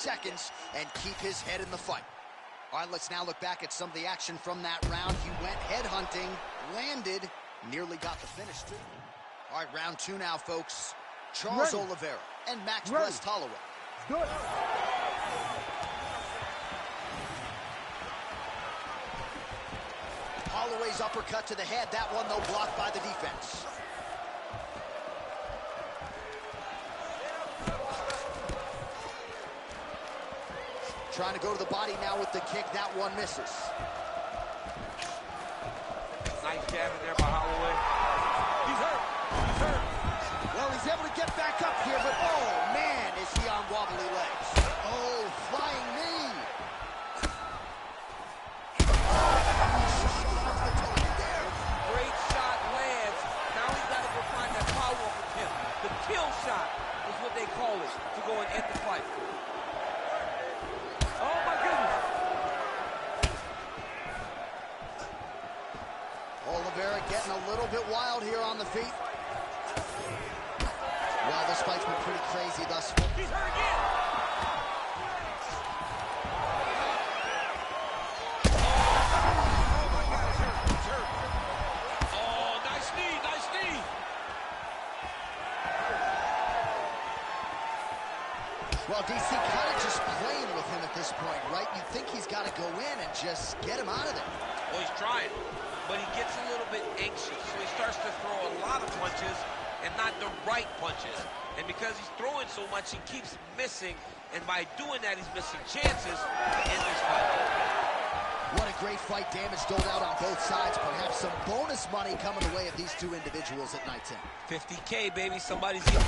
seconds and keep his head in the fight. All right, let's now look back at some of the action from that round. He went head hunting, landed, nearly got the finish too. All right, round two now, folks. Charles Oliveira and Max Blessed Holloway. Good. Holloway's uppercut to the head. That one, though, blocked by the defense. Trying to go to the body now with the kick. That one misses. Nice jab in there by Holloway. He's hurt. He's hurt. Well, he's able to get back up here, but oh, man, is he on wobbly legs. Oh, flying knee. Great shot lands. Now he's got to go find that power from him. The kill shot is what they call it to go and end the fight. Oh, my goodness. Oliveira getting a little bit wild here on the feet. Well, this fight's been pretty crazy thus far. He's hurt again. Oh, my God, he's hurt. He's hurt. Oh, nice knee, nice knee. Well, DC kind of just playing with him at this point, right? You think he's got to go in and just get him out of there. Well, he's trying, but he gets a little bit anxious, so he starts to throw a lot of punches and not the right punches. And because he's throwing so much, he keeps missing, and by doing that, he's missing chances to end this fight. What a great fight. Damage doled out on both sides. Perhaps some bonus money coming the way of these two individuals at night 10. $50K, baby. Somebody's eating.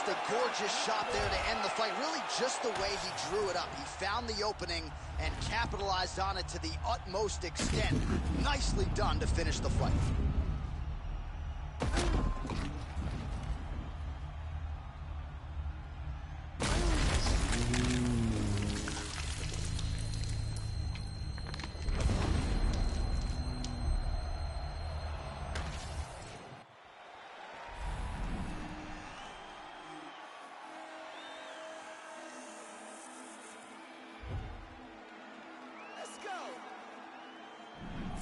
The gorgeous shot there to end the fight. Really just the way he drew it up. He found the opening and capitalized on it to the utmost extent. Nicely done to finish the fight.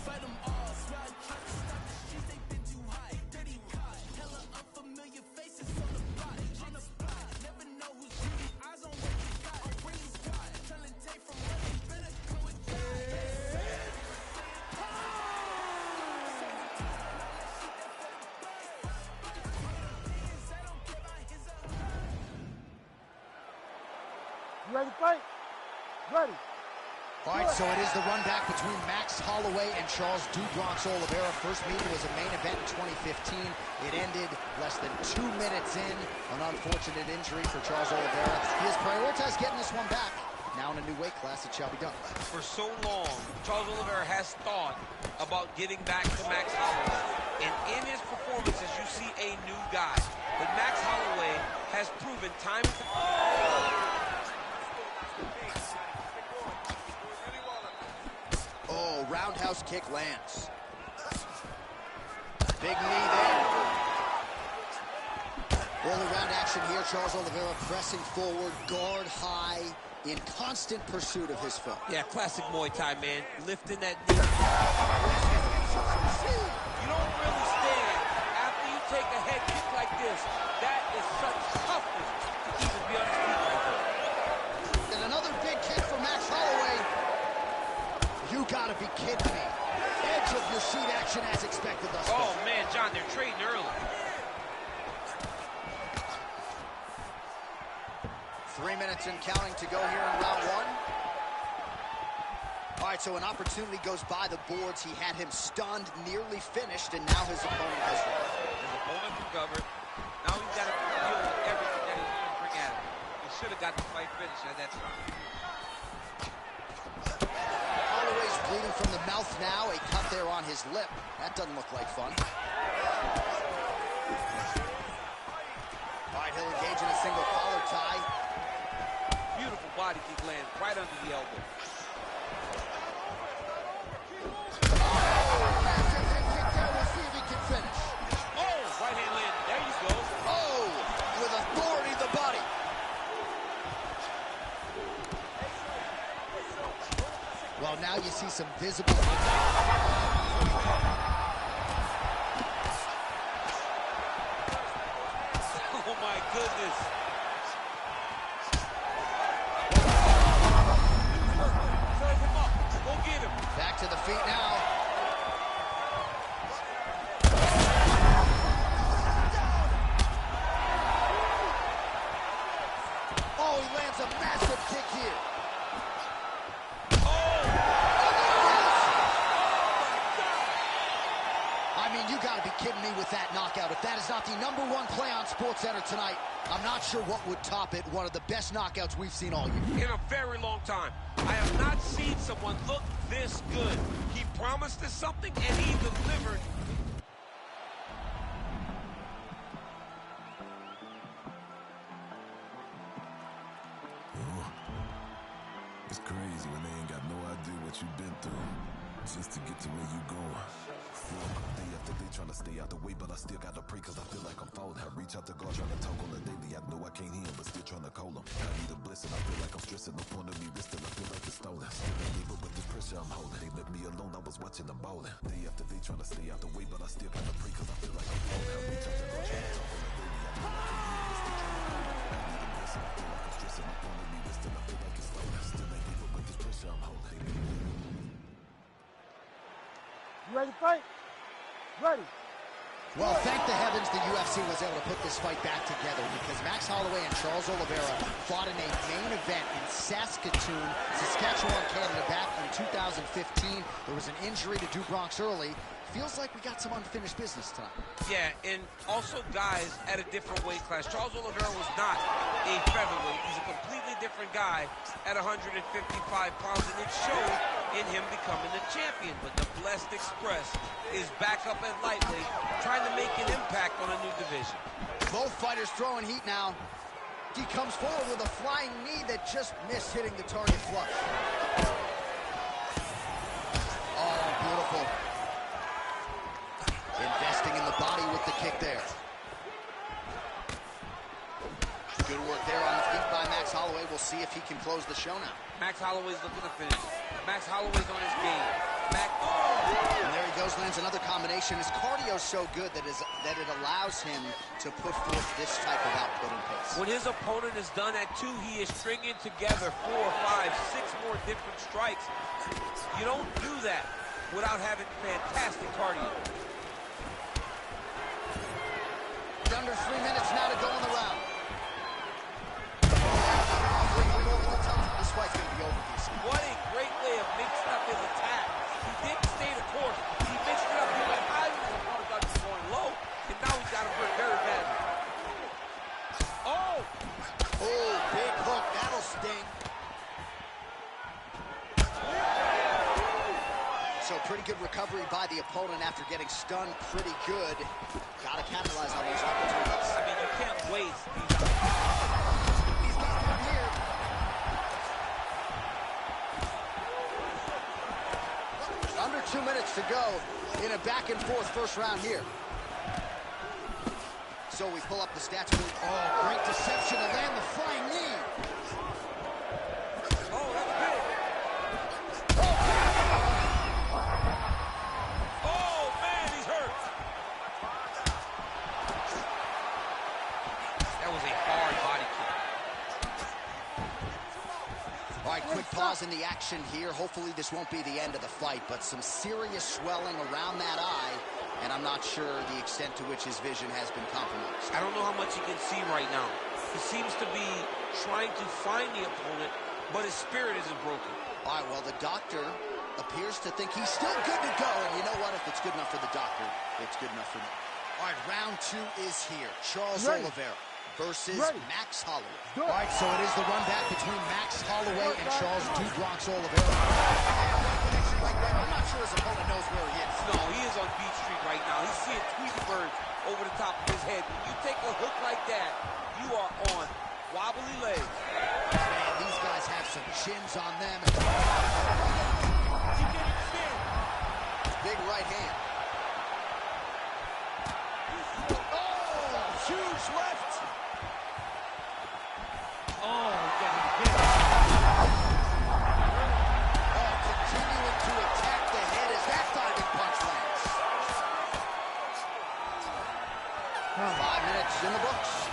Fight them all, slide, try to stop the streets, they've been too high. Dirty caught, hella unfamiliar faces on the spot, never know who's shooting, eyes on what you got, on bring the squad, telling tape from running, better go and die. You ready to fight? Ready. All right, so it is the run back between Max Holloway and Charles "Do Bronx" Oliveira. First meeting was a main event in 2015. It ended less than 2 minutes in. An unfortunate injury for Charles Oliveira. He has prioritized getting this one back. Now in a new weight class, it shall be done. For so long, Charles Oliveira has thought about getting back to Max Holloway. And in his performances, you see a new guy. But Max Holloway has proven time and time. Oh, roundhouse kick lands. Big knee there. All around action here. Charles Oliveira pressing forward, guard high, in constant pursuit of his foe. Yeah, classic Muay Thai, man. Lifting that knee. You don't really stand after you take a head kick like this. That is such toughness to even be on his feet like that. And another big kick for Max Holloway. You gotta be kidding me. Edge of your seat action as expected thus far. Oh, man, John, they're trading early. 3 minutes and counting to go here in round one. All right, so an opportunity goes by the boards. He had him stunned, nearly finished, and now his opponent has recovered. His opponent recovered. Now he's got to deal with everything that he's going to bring at him. He should have got the fight finished at that time. Holloway's bleeding from the mouth now. A cut there on his lip. That doesn't look like fun. All right, he'll engage in a single collar tie. Beautiful body kick lands right under the elbow. some visible... Oh, my goodness. Serve him up. Go get him. Back to the feet now. Oh, he lands a massive kick here. I mean, you got to be kidding me with that knockout. If that is not the #1 play on SportsCenter tonight, I'm not sure what would top it. One of the best knockouts we've seen all year. In a very long time. I have not seen someone look this good. He promised us something, and he delivered. It's crazy when they ain't got no idea what you've been through just to get to where you going. Day after day trying to stay out the way, but I still gotta pray cause I feel like I'm falling. I reach out to God trying to talk on the daily. I know I can't hear him, but still trying to call him. I need a blessing, I feel like I'm stressing. No point of me resting, I feel like it's stolen. Still ain't able with this pressure I'm holding. They left me alone, I was watching them ballin'. Day after day trying to stay out the way, but I still gotta pray cause I feel like I'm falling. I reach out to God trying to talk on the daily. I know I can't hear him, but still trying to call him. I need a blessing, I feel like I'm stressing. No point of me resting, I feel like it's stolen. Still ain't able with this pressure I'm holding. You ready to fight? Ready. Well, thank the heavens the UFC was able to put this fight back together because Max Holloway and Charles Oliveira fought in a main event in Saskatoon, Saskatchewan, Canada back in 2015. There was an injury to Drew Bronx early. Feels like we got some unfinished business tonight. Yeah, and also guys at a different weight class. Charles Oliveira was not a featherweight. He's a completely different guy at 155 pounds, and it showed in him becoming the champion. But the Blessed Express is back up at lightweight, trying to make an impact on a new division. Both fighters throwing heat now. He comes forward with a flying knee that just missed hitting the target flush. Oh, beautiful. Investing in the body with the kick there. Good work there on the feet by Max Holloway. We'll see if he can close the show now. Max Holloway's looking to finish. Max Holloway's on his game. And there he goes, lands another combination. His cardio's so good that it allows him to put forth this type of output and pace. When his opponent is done at 2, he is stringing together 4, 5, 6 more different strikes. You don't do that without having fantastic cardio. Under 3 minutes now to go in the round. This fight's going to be over, DC. What a great way of mixing up his attack. He didn't stay the course. He mixed it up. He went high when his opponent thought he was going low. And now he's got him hurt very badly. Oh! Oh, big hook. That'll sting. So pretty good recovery by the opponent after getting stunned pretty good. Got to capitalize on those opportunities. I mean, you can't waste these opportunities. He's got one here. Under 2 minutes to go in a back-and-forth first round here. So we pull up the stats. Oh, great deception to land the flying knee. Oh, that's big. Oh, man, he's hurt. That was a hard body kick. All right, quick pause in the action here. Hopefully this won't be the end of the fight, but some serious swelling around that eye, and I'm not sure the extent to which his vision has been compromised. I don't know how much he can see right now. He seems to be trying to find the opponent, but his spirit isn't broken. All right, well, the doctor appears to think he's still good to go, and you know what? If it's good enough for the doctor, it's good enough for me. All right, round 2 is here. Charles Oliveira versus Max Holloway. All right, so it is the run back between Max Holloway and Charles "Du Bronx" Oliveira. I'm not sure his opponent knows where he is. No, he is on Beach Street right now. He's seeing Tweety Bird over the top of his head. When you take a hook like that, you are on wobbly legs. Man, these guys have some chins on them. He can't even stand. Big right hand. Oh, huge left. Oh, he got him. Oh, continuing to it's in the books.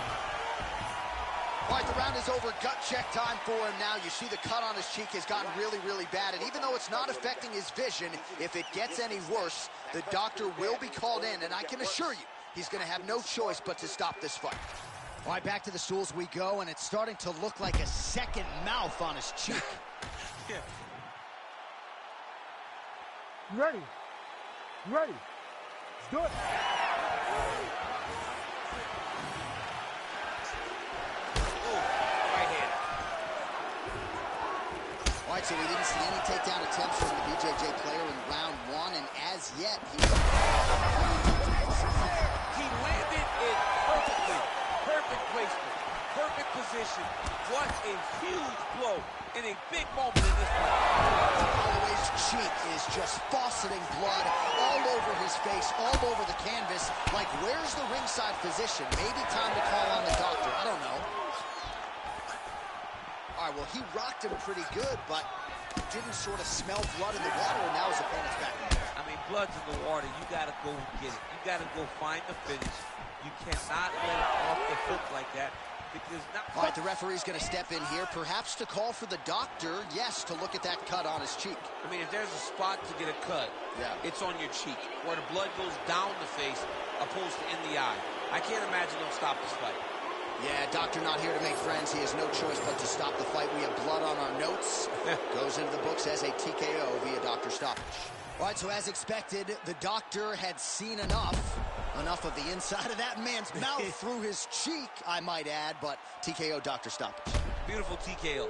All right, the round is over. Gut check time for him now. You see the cut on his cheek has gotten really, really bad. And even though it's not affecting his vision, if it gets any worse, the doctor will be called in. And I can assure you, he's going to have no choice but to stop this fight. All right, back to the stools we go. And it's starting to look like a second mouth on his cheek. Yeah. You ready? You ready? Let's do it. All right, so we didn't see any takedown attempts from the BJJ player in round one, and as yet, he landed it perfectly. Perfect placement, perfect position. What a huge blow in a big moment in this fight. Holloway's cheek is just fauceting blood all over his face, all over the canvas. Like, where's the ringside physician? Maybe time to call on the doctor. I don't know. All right, well, he rocked him pretty good, but didn't sort of smell blood in the water, and now his opponent's back. I mean, blood's in the water. You got to go and get it. You got to go find the finish. You cannot let it off the hook like that. Because now... All right, the referee's going to step in here, perhaps to call for the doctor, yes, to look at that cut on his cheek. I mean, if there's a spot to get a cut, it's on your cheek, where the blood goes down the face opposed to in the eye. I can't imagine they'll stop this fight. Yeah, doctor not here to make friends. He has no choice but to stop the fight. We have blood on our notes. Goes into the books as a TKO via doctor stoppage. All right, so as expected, the doctor had seen enough of the inside of that man's mouth through his cheek, I might add, but TKO doctor stoppage. Beautiful TKO.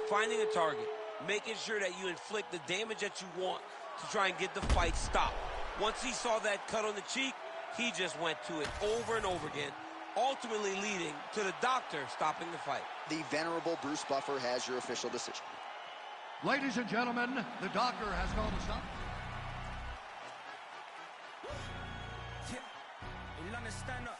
Finding a target, making sure that you inflict the damage that you want to try and get the fight stopped. Once he saw that cut on the cheek, he just went to it over and over again, ultimately leading to the doctor stopping the fight. The venerable Bruce Buffer has your official decision. Ladies and gentlemen, the doctor has called a stop. Stand up.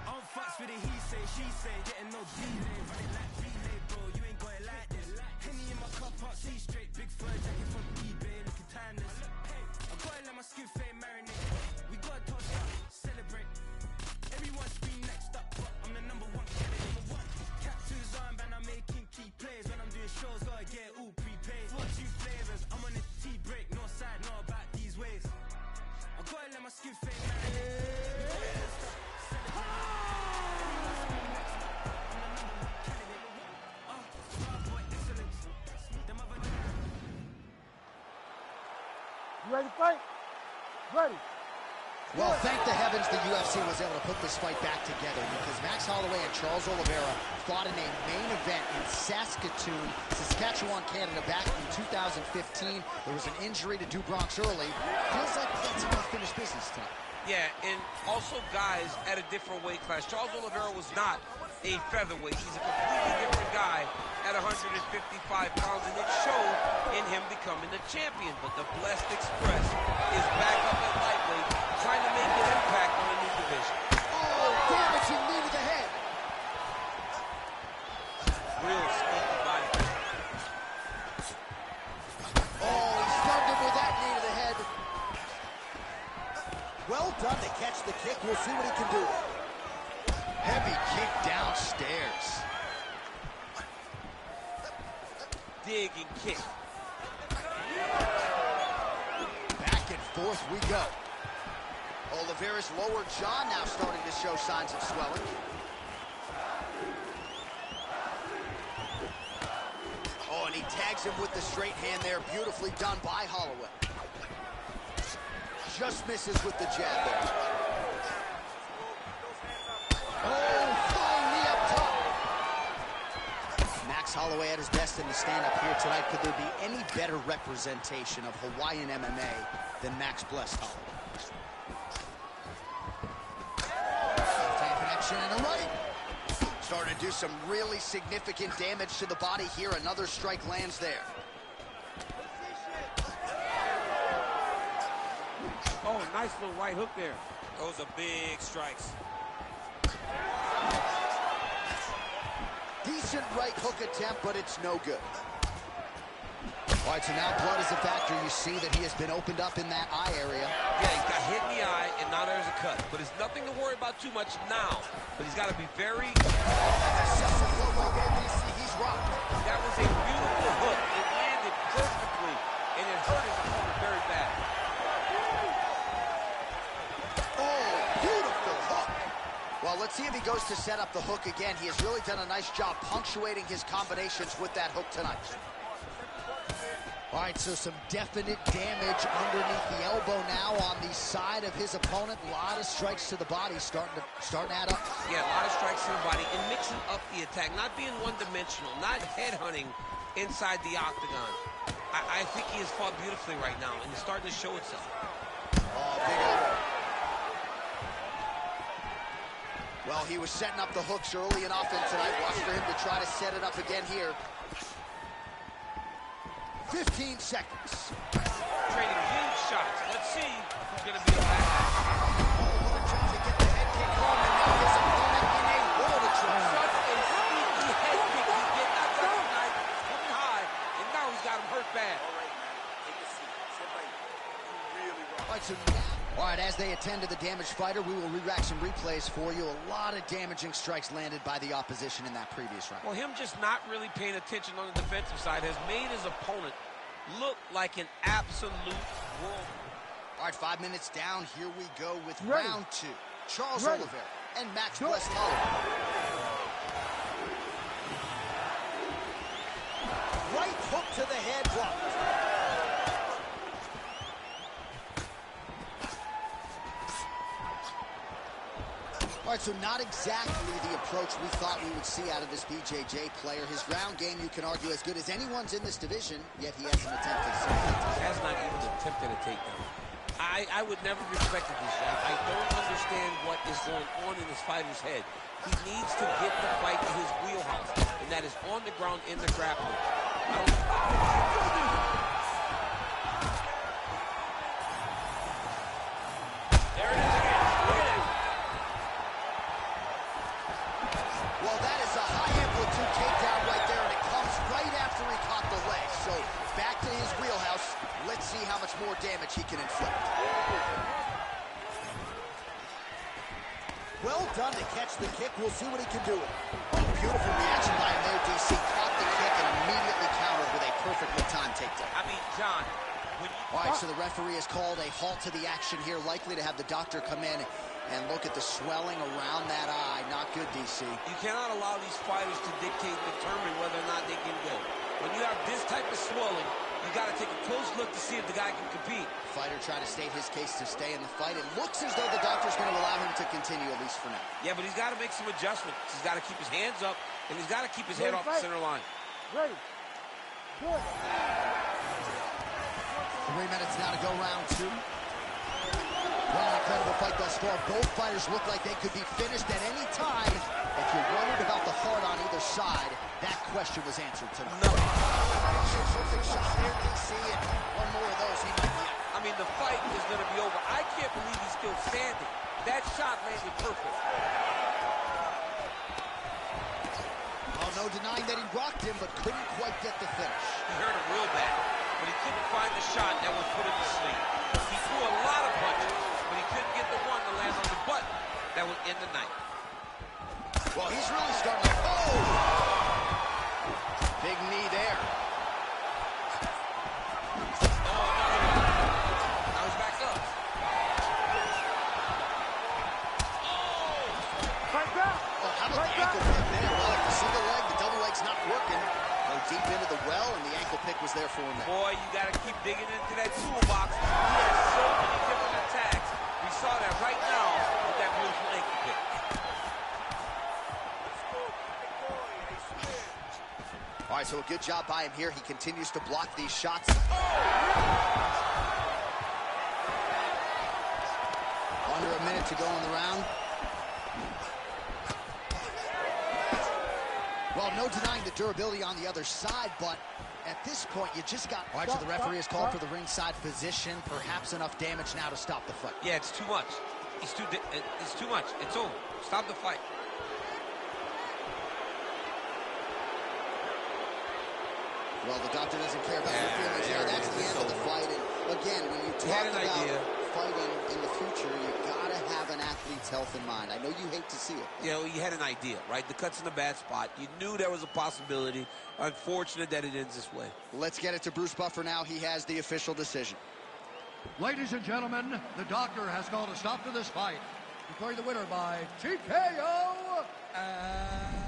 I'm fucks with it, he say, she say, getting no delay, running like relay, bro, you ain't got it like this. Henny in my cup, can't see straight, big fur jacket from eBay, looking timeless. I gotta let my skin fade marinate. We gotta toast up, celebrate. Everyone's been next up, but I'm the number one candidate. Captain's armband, I'm making key plays. When I'm doing shows, gotta get all prepaid. 14 flavors, I'm on a tea break, no side, no about these ways. I gotta let my skin fade marinate. You ready to fight? Ready. Well, thank the heavens the UFC was able to put this fight back together, because Max Holloway and Charles Oliveira fought in a main event in Saskatoon, Saskatchewan, Canada, back in 2015. There was an injury to Do Bronx early. Feels like that's unfinished business tonight. Yeah, and also guys at a different weight class. Charles Oliveira was not a featherweight. He's a completely different guy at 155 pounds, and it showed in him becoming the champion. But the Blessed Express is back up at lightweight, trying to make an impact on a new division. Oh, damaging knee to the head. Real sneaky body. Oh, he stunned him with that knee to the head. Well done to catch the kick. We'll see what he can do. Heavy kick downstairs. Dig and kick. Back and forth we go. Oliveira's lower jaw now starting to show signs of swelling. Oh, and he tags him with the straight hand there. Beautifully done by Holloway. Just misses with the jab there. Oh, flying knee up top. Max Holloway at his best in the stand-up here tonight. Could there be any better representation of Hawaiian MMA than Max Blessed Holloway? Connection and a right. Starting to do some really significant damage to the body here. Another strike lands there. Oh, nice little right hook there. Those are big strikes. Decent right hook attempt, but it's no good. All right, so now blood is a factor. You see that he has been opened up in that eye area. Yeah, he's got hit in the eye, and now there's a cut. But it's nothing to worry about too much now. But he's got to be very... He's rocked. That was a beautiful hook. It landed perfectly, and it hurt his opponent very bad. Oh, beautiful hook. Well, let's see if he goes to set up the hook again. He has really done a nice job punctuating his combinations with that hook tonight. All right, so some definite damage underneath the elbow now on the side of his opponent. A lot of strikes to the body starting to add up. Yeah, a lot of strikes to the body and mixing up the attack, not being one-dimensional, not headhunting inside the octagon. I think he has fought beautifully right now, and it's starting to show itself. Oh, big elbow. Well, he was setting up the hooks early and often tonight. Watch for him to try to set it up again here. 15 seconds. Trading huge shots. Let's see who's going to be the last. Oh, trying to get the head kick home, and now his opponent in a world of trouble. Such a sneaky head kick he did not recognize. Coming high, and now he's got him hurt bad. All right, so now... All right, as they attend to the damaged fighter, we will re-rack some replays for you. A lot of damaging strikes landed by the opposition in that previous round. Well, him just not really paying attention on the defensive side has made his opponent look like an absolute world. All right, 5 minutes down. Here we go with Ready. round 2. Charles Ready. Oliveira and Max Go. West Holloway. Right hook to the head blocked. All right, so not exactly the approach we thought we would see out of this BJJ player. His ground game, you can argue, as good as anyone's in this division, yet he hasn't attempted something. Has not even attempted a takedown. I would never respect this guy. I don't understand what is going on in this fighter's head. He needs to get the fight to his wheelhouse, and that is on the ground in the grappling. There it is again. Look at that. Well, that is a high-amplitude takedown right there, and it comes right after he caught the leg. So back to his wheelhouse. Let's see how much more damage he can inflict. Well done to catch the kick. We'll see what he can do. Oh, beautiful reaction by him there, DC. Caught the kick and immediately countered with a perfectly timed takedown. I mean, John, when you... All right, so the referee has called a halt to the action here, likely to have the doctor come in and look at the swelling around that eye. Not good, DC. You cannot allow these fighters to dictate and determine whether or not they can go. When you have this type of swelling, you got to take a close look to see if the guy can compete. Fighter trying to state his case to stay in the fight. It looks as though the doctor's going to allow him to continue, at least for now. Yeah, but he's got to make some adjustments. He's got to keep his hands up, and he's got to keep his head off the center line. Ready. Good. 3 minutes now to go round 2. Well, incredible fight thus far. Both fighters look like they could be finished at any time. If you're worried about the heart on either side, that question was answered tonight. No. Terrific shot there, DC, and one more of those, he might be out. I mean, the fight is going to be over. I can't believe he's still standing. That shot landed perfect. Well, no denying that he rocked him, but couldn't quite get the finish. He hurt him real bad, but he couldn't find the shot that would put him to sleep. He threw a lot of punches, but he couldn't get the one to land on the button that would end the night. Well, he's really starting to... Oh! Big knee there. Now he's back up. Fight back. Oh, how about the ankle pick there? Well, if the single leg, the double leg's not working. Go deep into the well, and the ankle pick was there for him there. Boy, you got to keep digging into that toolbox. He has so many different attacks. We saw that right now with that beautiful ankle pick. All right, so a good job by him here. He continues to block these shots. Under a minute to go in the round. Well, no denying the durability on the other side, but at this point, you just got... All right, so the referee has called for the ringside position. Perhaps enough damage now to stop the fight. Yeah, it's too much. It's too much. It's over. Stop the fight. Well, the doctor doesn't care about your feelings here. That's the end of the fight. And again, when you talk about fighting in the future, you got to have an athlete's health in mind. I know you hate to see it. You know, you had an idea, right? The cut's in a bad spot. You knew there was a possibility. Unfortunate that it ends this way. Let's get it to Bruce Buffer now. He has the official decision. Ladies and gentlemen, the doctor has called a stop to this fight, declaring the winner by TKO and...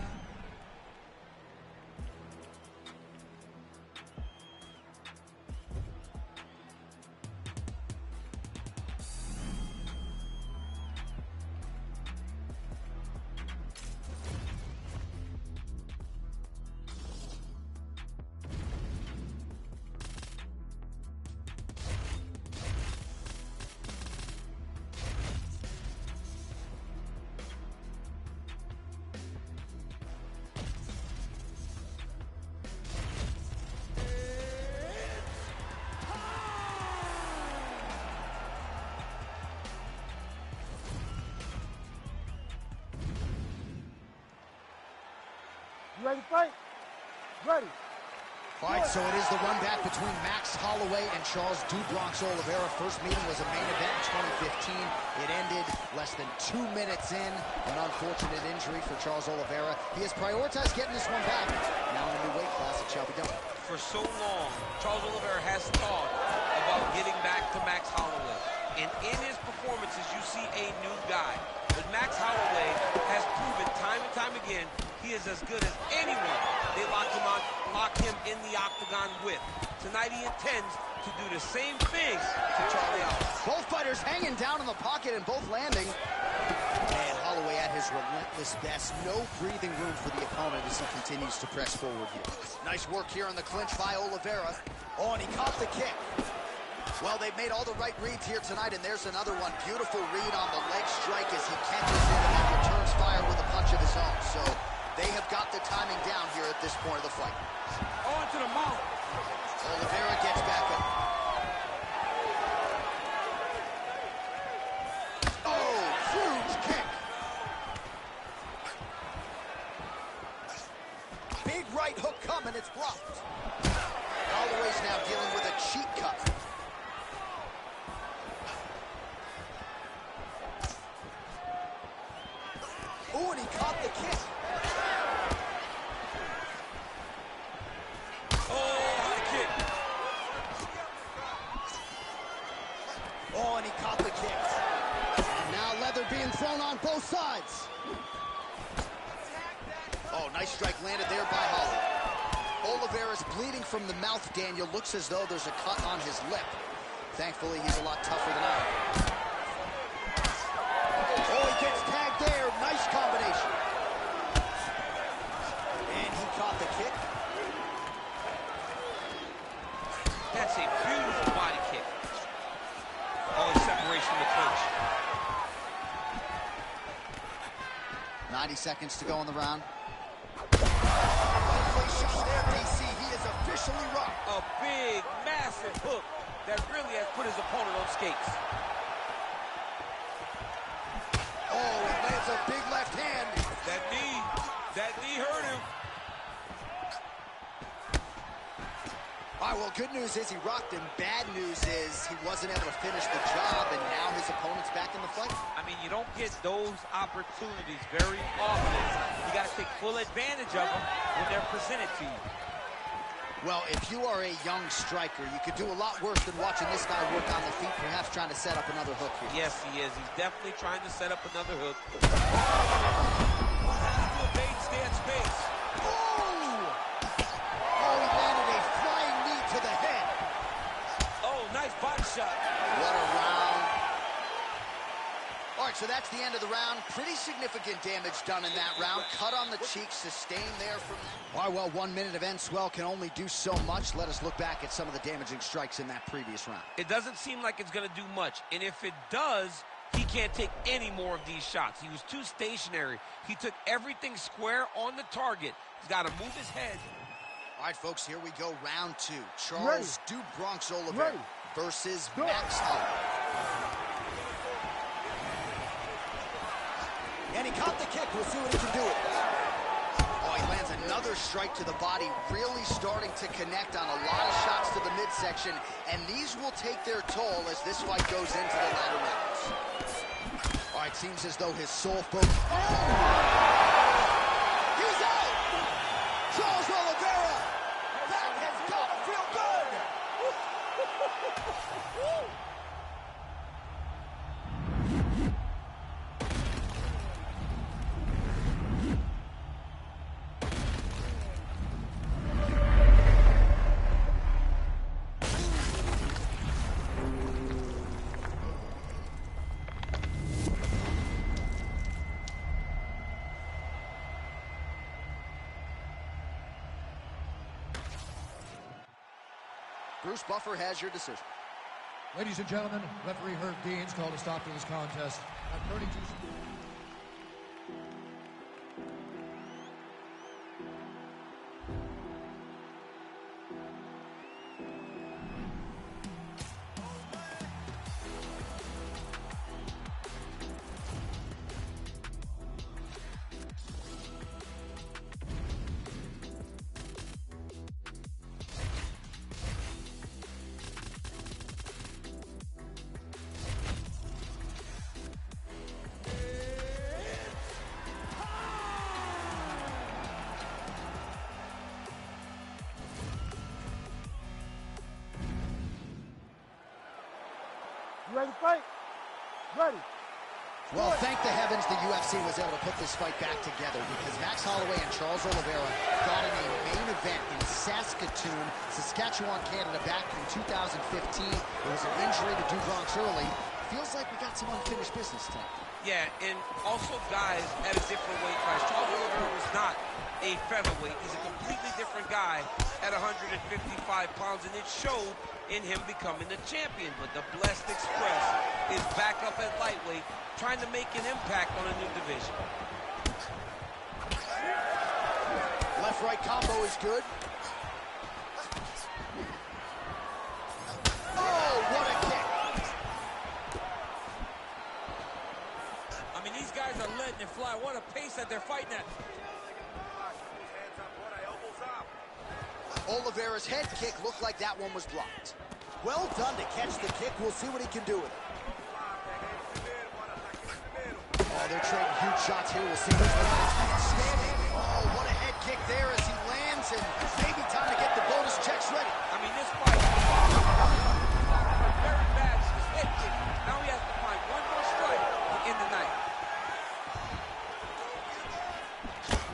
You ready to fight? Ready. All right, so it is the run back between Max Holloway and Charles "Do Bronx" Oliveira. First meeting was a main event in 2015. It ended less than 2 minutes in. An unfortunate injury for Charles Oliveira. He has prioritized getting this one back. Now in a new weight class, it shall be done. For so long, Charles Oliveira has thought about getting back to Max Holloway. And in his performances, you see a new guy. But Max Holloway has proven time and time again he is as good as anyone they lock him in the octagon with. Tonight he intends to do the same thing to Charlie Allen. Both fighters hanging down in the pocket and both landing. And Holloway at his relentless best. No breathing room for the opponent as he continues to press forward here. Nice work here on the clinch by Oliveira. Oh, and he caught the kick. Well, they've made all the right reads here tonight, and there's another one. Beautiful read on the leg strike as he catches it and then returns fire with a punch of his own. So they have got the timing down here at this point of the fight. On to the mouth. Oliveira gets back up. Oh, huge kick. Big right hook coming, it's blocked. Holloway's now dealing with a cheek cut. Oh, and he caught the kick. Oh, the kick. Oh, and he caught the kick. And now leather being thrown on both sides. Oh, nice strike landed there by Holloway. Oliveira's bleeding from the mouth, Daniel. Looks as though there's a cut on his lip. Thankfully, he's a lot tougher than I am. Oh, he gets tagged there. Nice combination. And he caught the kick. That's a beautiful body kick. Oh, separation of the clinch. 90 seconds to go in the round. Well-placed shot there, DC. He is officially rocked. A big, massive hook that really has put his opponent on skates. Oh, he lands a big left hand. That knee hurt him. All right, well, good news is he rocked him. Bad news is he wasn't able to finish the job, and now his opponent's back in the fight. I mean, you don't get those opportunities very often. You got to take full advantage of them when they're presented to you. Well, if you are a young striker, you could do a lot worse than watching this guy work on the feet, perhaps trying to set up another hook here. Yes, he is. He's definitely trying to set up another hook. To evade, stay at space. Oh! Oh, he landed a flying knee to the head. Oh, nice body shot. What a round. All right, so that's the end of the round. Pretty significant damage done in that round. Cut on the cheek, sustained there from... All right, well, 1 minute of end swell can only do so much. Let us look back at some of the damaging strikes in that previous round. It doesn't seem like it's going to do much. And if it does, he can't take any more of these shots. He was too stationary. He took everything square on the target. He's got to move his head. All right, folks, here we go. Round two. Charles "Do Bronx" Oliveira versus Max Holloway. And he caught the kick. We'll see what he can do with it. Oh, he lands another strike to the body, really starting to connect on a lot of shots to the midsection, and these will take their toll as this fight goes into the latter rounds. All right, seems as though his sole focus... Oh! He's out! Charles Oliveira! That has got to feel good! Bruce Buffer has your decision. Ladies and gentlemen, referee Herb Dean's called a stop to this contest at 32. You ready to fight? Ready. Well, thank the heavens the UFC was able to put this fight back together, because Max Holloway and Charles Oliveira fought in a main event in Saskatoon, Saskatchewan, Canada, back in 2015. There was an injury to Dubronx early. Feels like we got some unfinished business tonight. Yeah, and also guys at a different weight class. Charles Oliveira was not a featherweight. He's a completely different guy at 155 pounds, and it showed in him becoming the champion. But the Blessed Express is back up at lightweight, trying to make an impact on a new division. Left-right combo is good. Oh, what a kick. I mean, these guys are letting it fly. What a pace that they're fighting at. Oliveira's head kick looked like that one was blocked. Well done to catch the kick. We'll see what he can do with it. Oh, they're trading huge shots here. We'll see who's the last man standing. Oh, what a head kick there as he lands, and maybe time to get the bonus checks ready. I mean, this fight is very bad. His head kick. Now he has to find one more strike to end the night.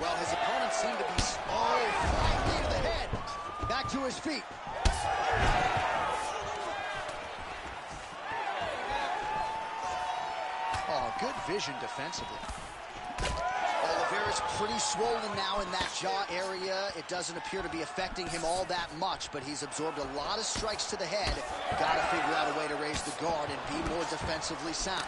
Well, his opponent seemed to be... Oh, flying knee to the head. Back to his feet. Oh, good vision defensively. Oliveira's pretty swollen now in that jaw area. It doesn't appear to be affecting him all that much, but he's absorbed a lot of strikes to the head. Got to figure out a way to raise the guard and be more defensively sound.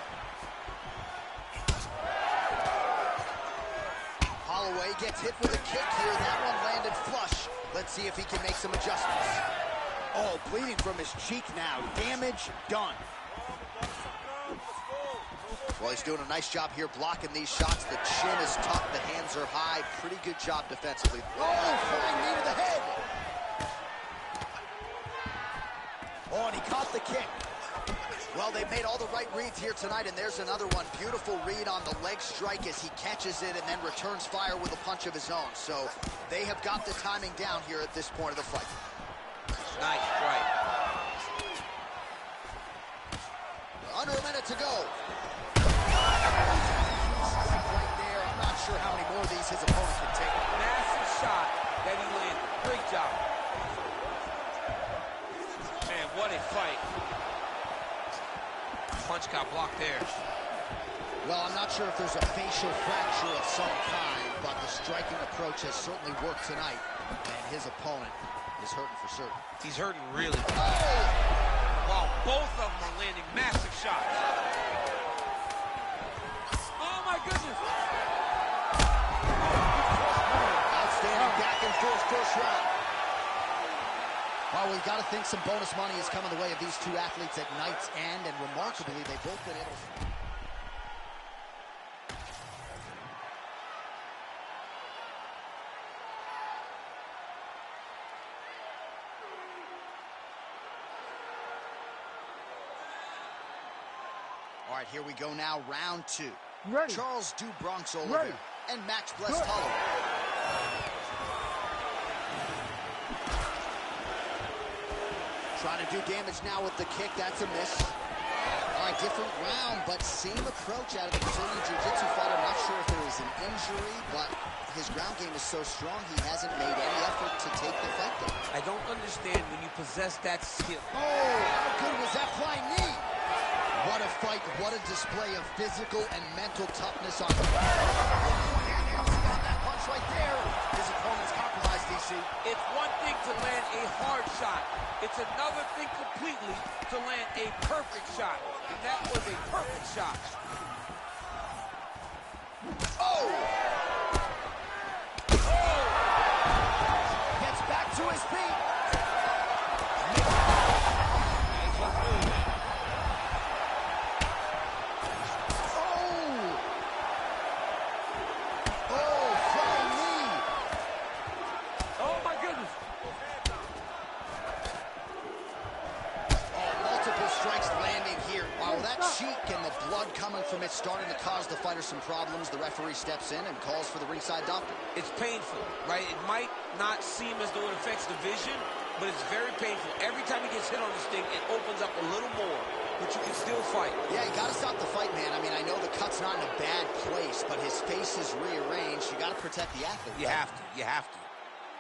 Holloway gets hit with a kick here. That one landed flush. Let's see if he can make some adjustments. Oh, bleeding from his cheek now. Damage done. Well, he's doing a nice job here blocking these shots. The chin is tucked, the hands are high. Pretty good job defensively. Oh, flying knee to the head. Oh, and he caught the kick. Well, they've made all the right reads here tonight, and there's another one. Beautiful read on the leg strike as he catches it and then returns fire with a punch of his own. So they have got the timing down here at this point of the fight. Nice strike. Under a minute to go. Right there. I'm not sure how many more of these his opponent can take. Massive shot that he landed. Great job. Man, what a fight. Punch got blocked there. Well, I'm not sure if there's a facial fracture of some kind, but the striking approach has certainly worked tonight, and his opponent is hurting for certain. He's hurting really. Wow, both of them are landing massive shots. Oh my goodness. Outstanding back and forth first round. Well, we've got to think some bonus money is coming the way of these two athletes at night's end, and remarkably, they've both been able to... All right, here we go now, round 2. Ready. Charles "Do Bronx" Oliveira and Max "Blessed" Holloway. Trying to do damage now with the kick. That's a miss. All right, different round, but same approach out of the Brazilian Jiu-Jitsu fighter. Not sure if there was an injury, but his ground game is so strong, he hasn't made any effort to take the fight down. I don't understand when you possess that skill. Oh, how good was that flying knee? What a fight, what a display of physical and mental toughness on him. On that punch right there. His opponent's compromised, DC. It's one thing to land a hard shot. It's another thing completely to land a perfect shot. And that was a perfect shot. Oh! Gets back to his feet. From it starting to cause the fighter some problems. The referee steps in and calls for the ringside doctor. It's painful, right? It might not seem as though it affects the vision, but it's very painful. Every time he gets hit on this thing, it opens up a little more, but you can still fight. Yeah, you got to stop the fight, man. I mean, I know the cut's not in a bad place, but his face is rearranged. You got to protect the athlete. You have to. You have to.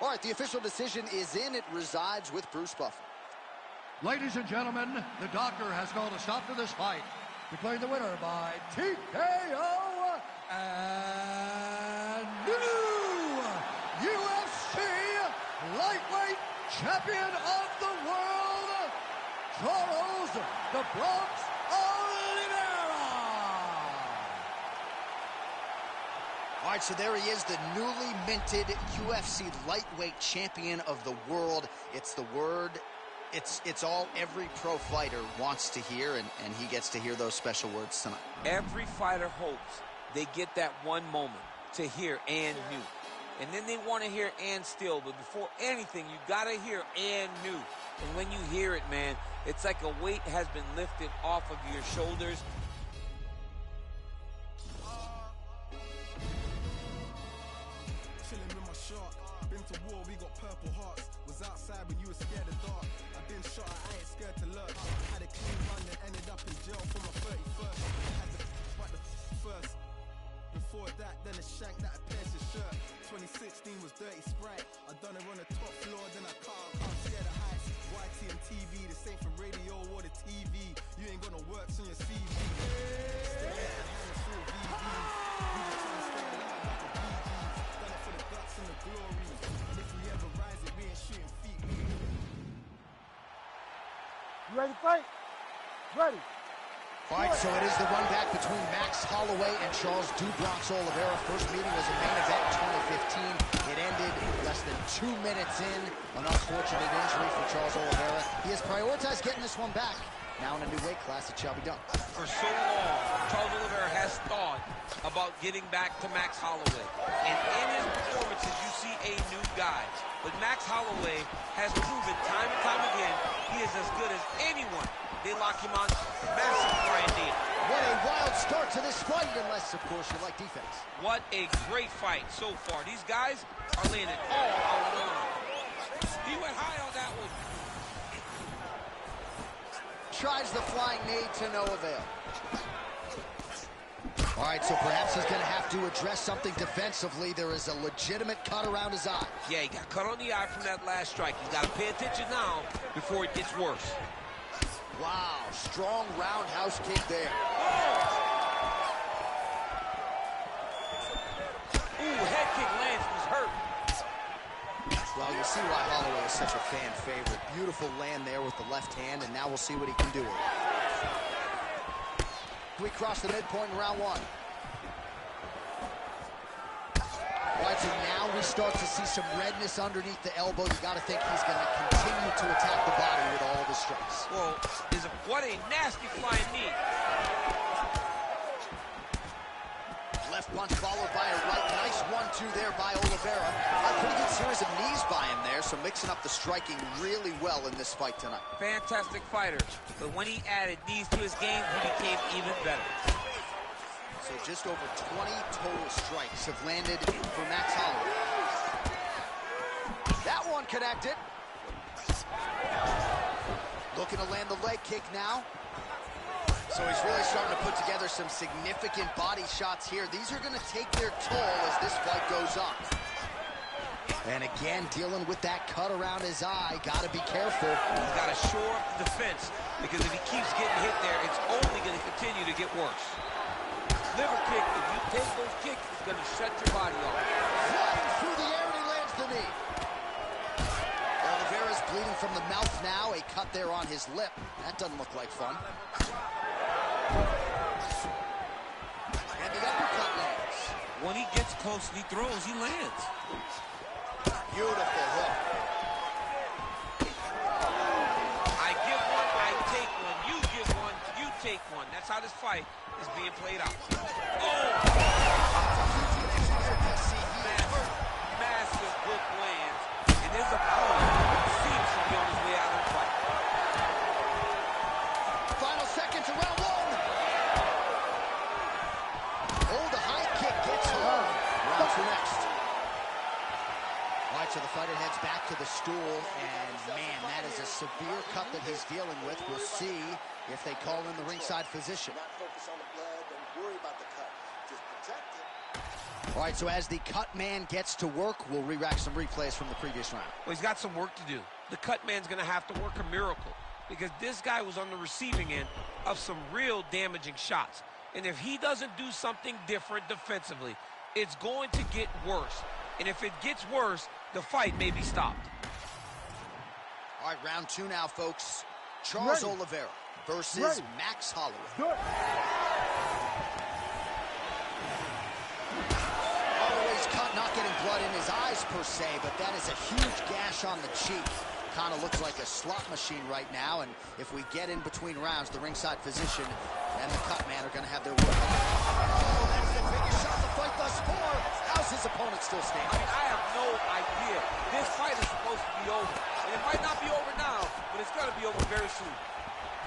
All right, the official decision is in. It resides with Bruce Buffer. Ladies and gentlemen, the doctor has called a stop to this fight, declaring the winner by TKO and new UFC lightweight champion of the world, Charles "The Bronx" Oliveira. All right, so there he is, the newly minted UFC lightweight champion of the world. It's the word. It's all every pro fighter wants to hear, and he gets to hear those special words tonight. Every fighter hopes they get that one moment to hear "and new." And then they want to hear "and still." But before anything, you got to hear "and new." And when you hear it, man, it's like a weight has been lifted off of your shoulders. Chilling with my shark. Been to war, we got purple hearts. Was outside when you were scared of dark. I've been shot, I ain't scared to lurk. Had a clean run and ended up in jail for my 31st. Had to fight the first. Before that, then a shank that I pierced his shirt. 2016 was Dirty Sprite. I done it on the top floor, then I can't scare the heights. YT and TV, the same for radio or the TV. You ain't got no works on your CV. Still got a handful of VVs. We just trying to stay alive like the BGs. Done it for the guts and the glory. And if we ever rise it, we ain't shooting feet. You ready to fight? Ready. All right, so it is the run back between Max Holloway and Charles "Do Bronx" Oliveira. First meeting was a main event in 2015. It ended less than 2 minutes in. An unfortunate injury for Charles Oliveira. He has prioritized getting this one back. Now in a new weight class, it shall be done. For so long, Charles Oliveira has thought about getting back to Max Holloway. And in his performances, you see a new guy. But Max Holloway has proven time and time again he is as good as anyone. They lock him on massive flying knee. What a wild start to this fight, unless, of course, you like defense. What a great fight so far. These guys are laying it all out on him. He went high on that one. Tries the flying knee to no avail. All right, so perhaps he's going to have to address something defensively. There is a legitimate cut around his eye. Yeah, he got cut on the eye from that last strike. He's got to pay attention now before it gets worse. Wow, strong roundhouse kick there. Ooh, head kick lands, was hurt. Well, you see why Holloway is such a fan favorite. Beautiful land there with the left hand, and now we'll see what he can do with it. We cross the midpoint in round one. All right, so now we start to see some redness underneath the elbow. You got to think he's going to continue to attack the body with all of his strikes. Well, what a nasty flying knee. Left punch followed by a right. Nice 1-2 to there by Oliveira. A pretty good series of knees by him there, so mixing up the striking really well in this fight tonight. Fantastic fighter, but when he added knees to his game, he became even better. So just over 20 total strikes have landed for Max Holloway. That one connected. Looking to land the leg kick now. So he's really starting to put together some significant body shots here. These are going to take their toll as this fight goes on. And again, dealing with that cut around his eye. Got to be careful. He's got to shore up the defense, because if he keeps getting hit there, it's only going to continue to get worse. Liver kick, if you take those kicks, it's going to shut your body off. Flying through the air, and he lands the knee. Oliveira's bleeding from the mouth now. A cut there on his lip. That doesn't look like fun. And the uppercut lands. When he gets close and he throws, he lands. Beautiful hook. I give one, I take one. You give one, you take one. That's how this fight is being played out. Oh! Massive hook lands, and his opponent seems to be on his way out of the fight. Final seconds of round one. Oh, the high kick gets home. Round two next. All right, so the fighter heads back to the stool, and man, that is a severe cut that he's dealing with. We'll see if they call in the ringside physician. Not focus on the blood, don't worry about the cut. Just protect it. All right, so as the cut man gets to work, we'll re-rack some replays from the previous round. Well, he's got some work to do. The cut man's going to have to work a miracle, because this guy was on the receiving end of some real damaging shots. And if he doesn't do something different defensively, it's going to get worse. And if it gets worse, the fight may be stopped. All right, round two now, folks. Charles Ready. Oliveira versus Max Holloway. Good. Holloway's cut, not getting blood in his eyes per se, but that is a huge gash on the cheek. Kind of looks like a slot machine right now, and if we get in between rounds, the ringside physician and the cut man are going to have their work. Oh, that's the biggest shot of the fight thus far. How's his opponent still I standing? mean, I have no idea. This fight is supposed to be over. And it might not be over now, but it's going to be over very soon.